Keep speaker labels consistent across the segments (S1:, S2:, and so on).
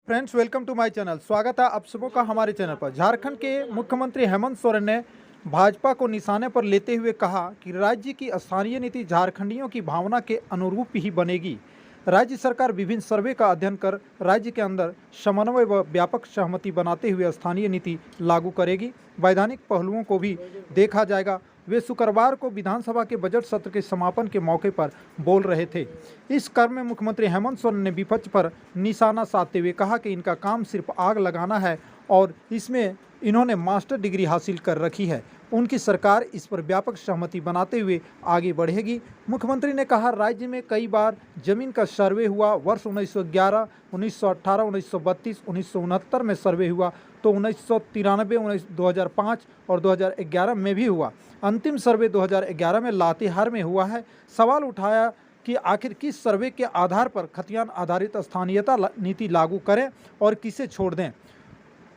S1: Friends, welcome to my channel. स्वागत है आप सबों का हमारे चैनल पर। झारखंड के मुख्यमंत्री हेमंत सोरेन ने भाजपा को निशाने पर लेते हुए कहा कि राज्य की स्थानीय नीति झारखंडियों की भावना के अनुरूप ही बनेगी। राज्य सरकार विभिन्न सर्वे का अध्ययन कर राज्य के अंदर समन्वय व व्यापक सहमति बनाते हुए स्थानीय नीति लागू करेगी। वैधानिक पहलुओं को भी देखा जाएगा। वे शुक्रवार को विधानसभा के बजट सत्र के समापन के मौके पर बोल रहे थे। इस क्रम में मुख्यमंत्री हेमंत सोरेन ने विपक्ष पर निशाना साधते हुए कहा कि इनका काम सिर्फ आग लगाना है और इसमें इन्होंने मास्टर डिग्री हासिल कर रखी है। उनकी सरकार इस पर व्यापक सहमति बनाते हुए आगे बढ़ेगी। मुख्यमंत्री ने कहा, राज्य में कई बार जमीन का सर्वे हुआ। वर्ष 1911, 1918, 1932, 1969 में सर्वे हुआ तो 1993, 2005 और 2011 में भी हुआ। अंतिम सर्वे 2011 में लातेहार में हुआ है। सवाल उठाया कि आखिर किस सर्वे के आधार पर खतियान आधारित स्थानीयता नीति लागू करें और किसे छोड़ दें।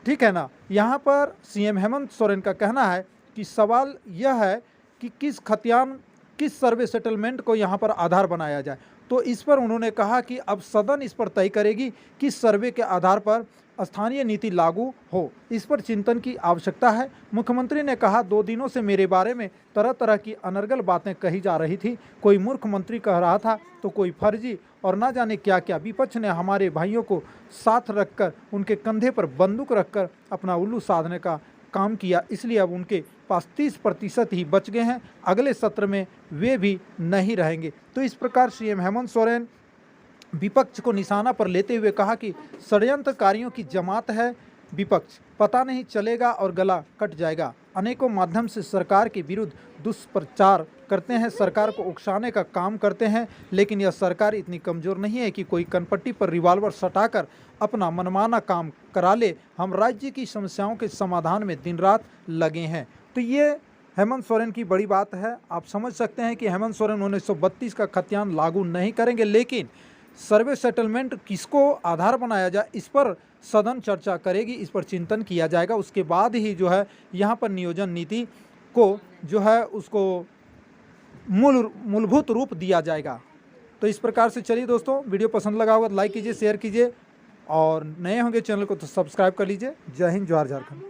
S1: ठीक है ना। यहाँ पर सीएम हेमंत सोरेन का कहना है कि सवाल यह है कि किस सर्वे सेटलमेंट को यहाँ पर आधार बनाया जाए। तो इस पर उन्होंने कहा कि अब सदन इस पर तय करेगी किस सर्वे के आधार पर स्थानीय नीति लागू हो। इस पर चिंतन की आवश्यकता है। मुख्यमंत्री ने कहा, 2 दिनों से मेरे बारे में तरह तरह की अनर्गल बातें कही जा रही थी। कोई मूर्ख मंत्री कह रहा था तो कोई फर्जी और ना जाने क्या क्या। विपक्ष ने हमारे भाइयों को साथ रखकर उनके कंधे पर बंदूक रखकर अपना उल्लू साधने का काम किया, इसलिए अब उनके पास 30% ही बच गए हैं। अगले सत्र में वे भी नहीं रहेंगे। तो इस प्रकार सीएम हेमंत सोरेन विपक्ष को निशाना पर लेते हुए कहा कि षड्यंत्रकारियों की जमात है विपक्ष, पता नहीं चलेगा और गला कट जाएगा। अनेकों माध्यम से सरकार के विरुद्ध दुष्प्रचार करते हैं, सरकार को उकसाने का काम करते हैं, लेकिन यह सरकार इतनी कमज़ोर नहीं है कि कोई कनपट्टी पर रिवॉल्वर सटाकर अपना मनमाना काम करा ले। हम राज्य की समस्याओं के समाधान में दिन रात लगे हैं। तो ये हेमंत सोरेन की बड़ी बात है। आप समझ सकते हैं कि हेमंत सोरेन 1932 का खतियान लागू नहीं करेंगे, लेकिन सर्वे सेटलमेंट किसको आधार बनाया जाए इस पर सदन चर्चा करेगी, इस पर चिंतन किया जाएगा। उसके बाद ही जो है यहाँ पर नियोजन नीति को जो है उसको मूलभूत रूप दिया जाएगा। तो इस प्रकार से चलिए दोस्तों, वीडियो पसंद लगा होगा तो लाइक कीजिए, शेयर कीजिए और नए होंगे चैनल को तो सब्सक्राइब कर लीजिए। जय हिंद, जोहार झारखंड।